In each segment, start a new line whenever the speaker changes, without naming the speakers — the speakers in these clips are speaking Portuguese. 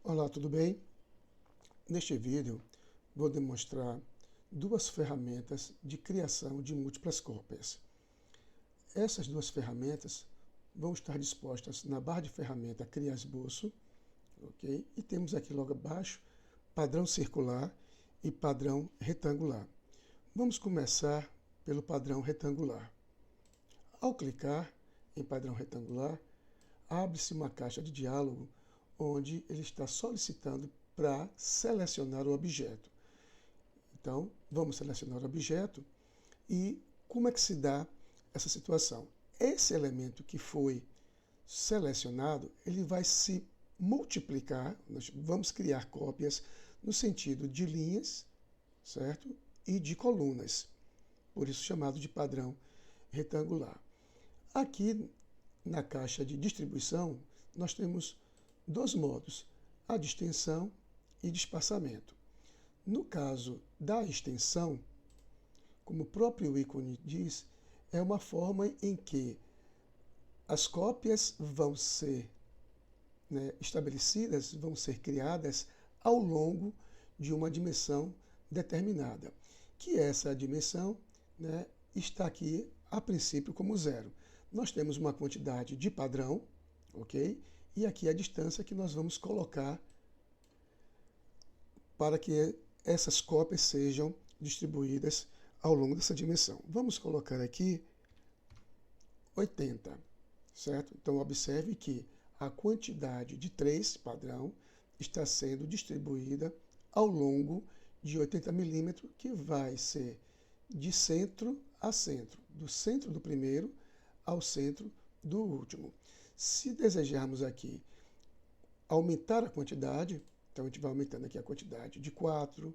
Olá, tudo bem? Neste vídeo vou demonstrar duas ferramentas de criação de múltiplas cópias. Essas duas ferramentas vão estar dispostas na barra de ferramenta Criar Esboço, ok? E temos aqui logo abaixo padrão circular e padrão retangular. Vamos começar pelo padrão retangular. Ao clicar em padrão retangular, abre-se uma caixa de diálogo onde ele está solicitando para selecionar o objeto. Então, vamos selecionar o objeto e como é que se dá essa situação? Esse elemento que foi selecionado, ele vai se multiplicar, nós vamos criar cópias no sentido de linhas, certo? E de colunas, por isso chamado de padrão retangular. Aqui na caixa de distribuição, nós temos dois modos, a de extensão e de espaçamento. No caso da extensão, como o próprio ícone diz, é uma forma em que as cópias vão ser estabelecidas, vão ser criadas ao longo de uma dimensão determinada, que essa dimensão está aqui a princípio como zero. Nós temos uma quantidade de padrão, ok? E aqui a distância que nós vamos colocar para que essas cópias sejam distribuídas ao longo dessa dimensão. Vamos colocar aqui 80, certo? Então observe que a quantidade de 3 padrão está sendo distribuída ao longo de 80 milímetros, que vai ser de centro a centro, do centro do primeiro ao centro do último. Se desejarmos aqui aumentar a quantidade, então a gente vai aumentando aqui a quantidade de 4,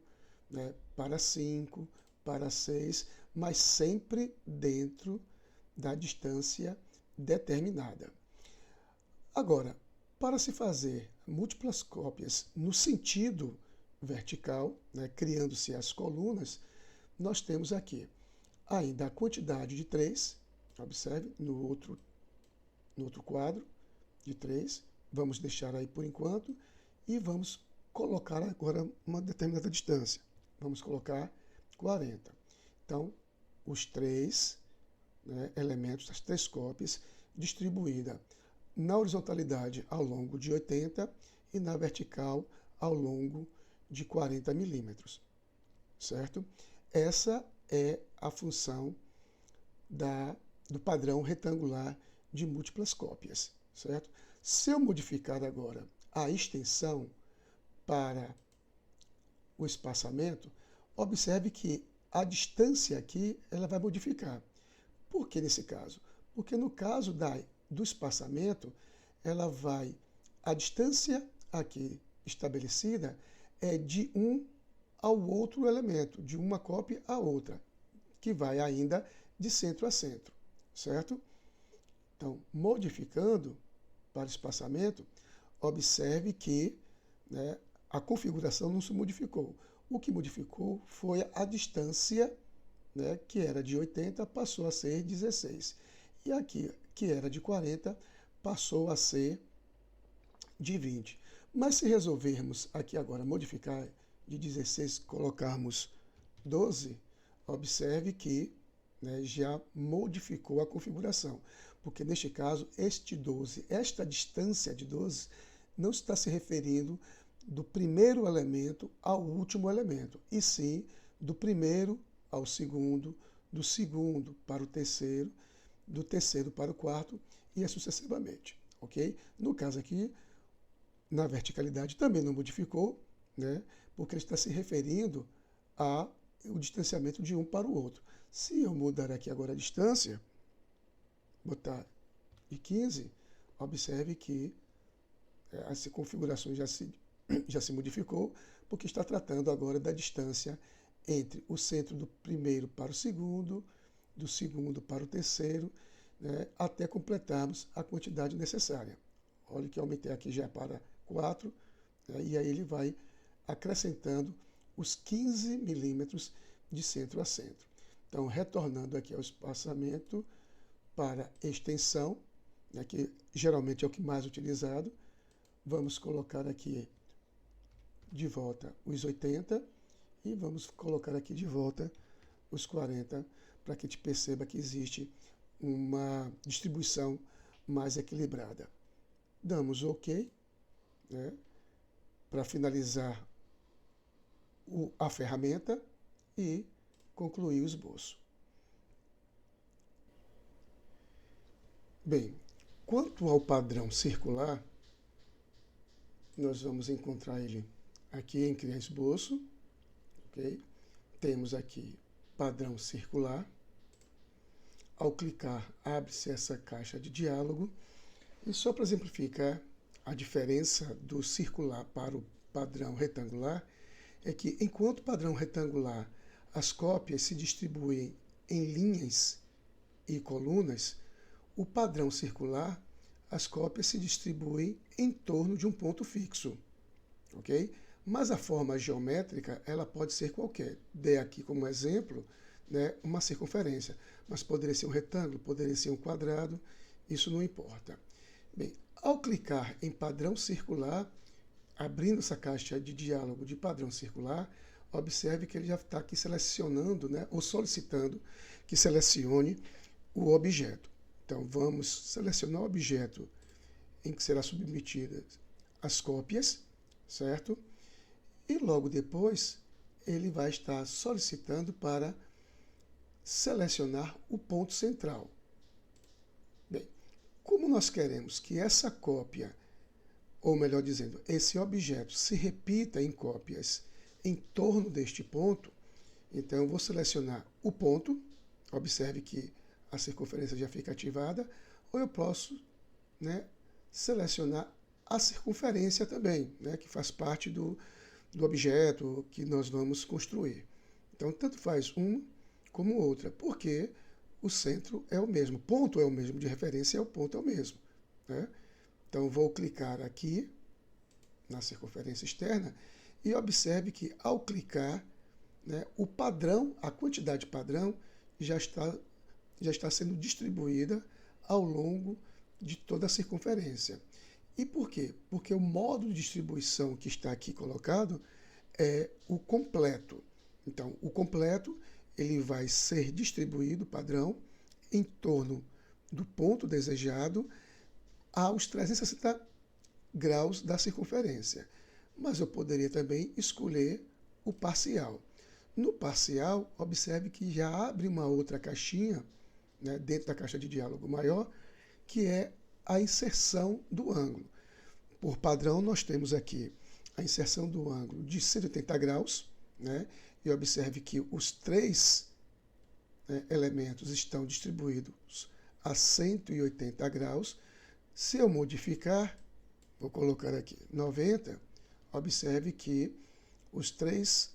para 5, para 6, mas sempre dentro da distância determinada. Agora, para se fazer múltiplas cópias no sentido vertical, criando-se as colunas, nós temos aqui ainda a quantidade de 3, observe, no outro quadro de 3, vamos deixar aí por enquanto, e vamos colocar agora uma determinada distância. Vamos colocar 40. Então, os 3 elementos, as 3 cópias, distribuída na horizontalidade ao longo de 80 e na vertical ao longo de 40 milímetros, certo? Essa é a função do padrão retangular de múltiplas cópias, certo? Se eu modificar agora a extensão para o espaçamento, observe que a distância aqui ela vai modificar. Por que nesse caso? Porque no caso do espaçamento, a distância aqui estabelecida é de um ao outro elemento, de uma cópia à outra, que vai ainda de centro a centro, certo? Então, modificando para espaçamento, observe que a configuração não se modificou. O que modificou foi a distância, que era de 80, passou a ser 16. E aqui, que era de 40, passou a ser de 20. Mas se resolvermos aqui agora modificar de 16, colocarmos 12, observe que já modificou a configuração. Porque neste caso, esta distância de 12, não está se referindo do primeiro elemento ao último elemento, e sim do primeiro ao segundo, do segundo para o terceiro, do terceiro para o quarto e assim sucessivamente, ok? No caso aqui, na verticalidade também não modificou, porque ele está se referindo ao distanciamento de um para o outro. Se eu mudar aqui agora a distância, botar de 15, observe que essa configuração já se modificou, porque está tratando agora da distância entre o centro do primeiro para o segundo, do segundo para o terceiro, até completarmos a quantidade necessária. Olha que eu aumentei aqui já para 4, e aí ele vai acrescentando os 15 milímetros de centro a centro. Então, retornando aqui ao espaçamento para extensão, né, que geralmente é o que mais utilizado. Vamos colocar aqui de volta os 80 e vamos colocar aqui de volta os 40 para que a gente perceba que existe uma distribuição mais equilibrada. Damos OK, né, para finalizar a ferramenta e concluir o esboço. Bem, quanto ao padrão circular, nós vamos encontrar ele aqui em Criar Esboço, ok? Temos aqui padrão circular. Ao clicar, abre-se essa caixa de diálogo. E só para exemplificar a diferença do circular para o padrão retangular, é que enquanto o padrão retangular as cópias se distribuem em linhas e colunas, o padrão circular as cópias se distribuem em torno de um ponto fixo, ok? Mas a forma geométrica ela pode ser qualquer. Dei aqui como exemplo, né, uma circunferência, mas poderia ser um retângulo, poderia ser um quadrado, isso não importa. Bem, ao clicar em padrão circular, abrindo essa caixa de diálogo de padrão circular, observe que ele já está aqui selecionando, né, ou solicitando que selecione o objeto. Então, vamos selecionar o objeto em que será submetida as cópias, certo? E logo depois, ele vai estar solicitando para selecionar o ponto central. Bem, como nós queremos que essa cópia, ou melhor dizendo, esse objeto se repita em cópias em torno deste ponto, então eu vou selecionar o ponto, observe que a circunferência já fica ativada, ou eu posso, né, selecionar a circunferência também, né, que faz parte do objeto que nós vamos construir. Então, tanto faz uma como outra, porque o centro é o mesmo, o ponto é o mesmo, de referência o ponto é o mesmo, né? Então, vou clicar aqui na circunferência externa e observe que, ao clicar, né, o padrão, a quantidade padrão, já está sendo distribuída ao longo de toda a circunferência. E por quê? Porque o modo de distribuição que está aqui colocado é o completo. Então, o completo ele vai ser distribuído, padrão, em torno do ponto desejado aos 360 graus da circunferência. Mas eu poderia também escolher o parcial. No parcial, observe que já abre uma outra caixinha, né, dentro da caixa de diálogo maior, que é a inserção do ângulo. Por padrão, nós temos aqui a inserção do ângulo de 180 graus, né, e observe que os três, né, elementos estão distribuídos a 180 graus. Se eu modificar, vou colocar aqui 90, observe que os três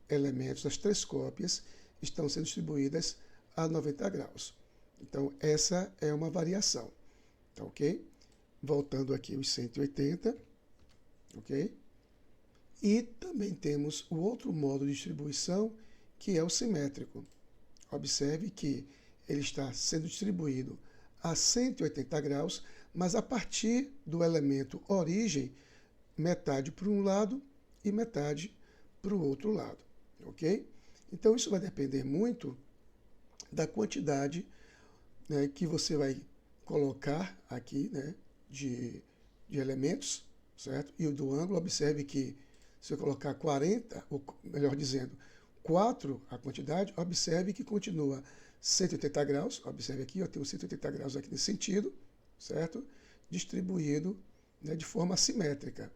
elementos, as três cópias, estão sendo distribuídas a 90 graus. Então, essa é uma variação, tá ok? Voltando aqui os 180, ok? E também temos o outro modo de distribuição, que é o simétrico. Observe que ele está sendo distribuído a 180 graus, mas a partir do elemento origem, metade para um lado e metade para o outro lado, ok? Então, isso vai depender muito da quantidade, né, que você vai colocar aqui, né, de elementos, certo? E o do ângulo, observe que se eu colocar 40, ou melhor dizendo, 4 a quantidade, observe que continua 180 graus, observe aqui, eu tenho 180 graus aqui nesse sentido, certo? Distribuído, né, de forma assimétrica,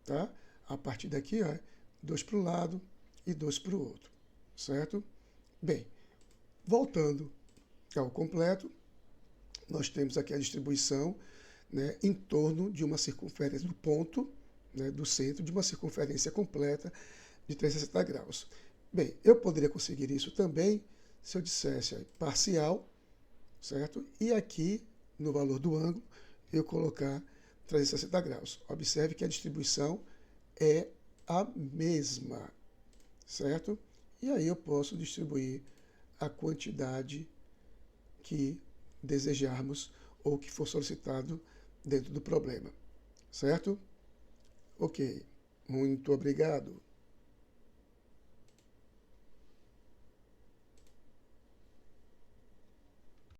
tá? A partir daqui, ó, 2 para um lado e 2 para o outro, certo? Bem, voltando ao completo, nós temos aqui a distribuição, né, em torno de uma circunferência do ponto, né, do centro, de uma circunferência completa de 360 graus. Bem, eu poderia conseguir isso também se eu dissesse parcial, certo? E aqui, no valor do ângulo, eu colocar 360 graus. Observe que a distribuição é a mesma, certo? E aí eu posso distribuir a quantidade que desejarmos ou que for solicitado dentro do problema, certo? Ok, muito obrigado.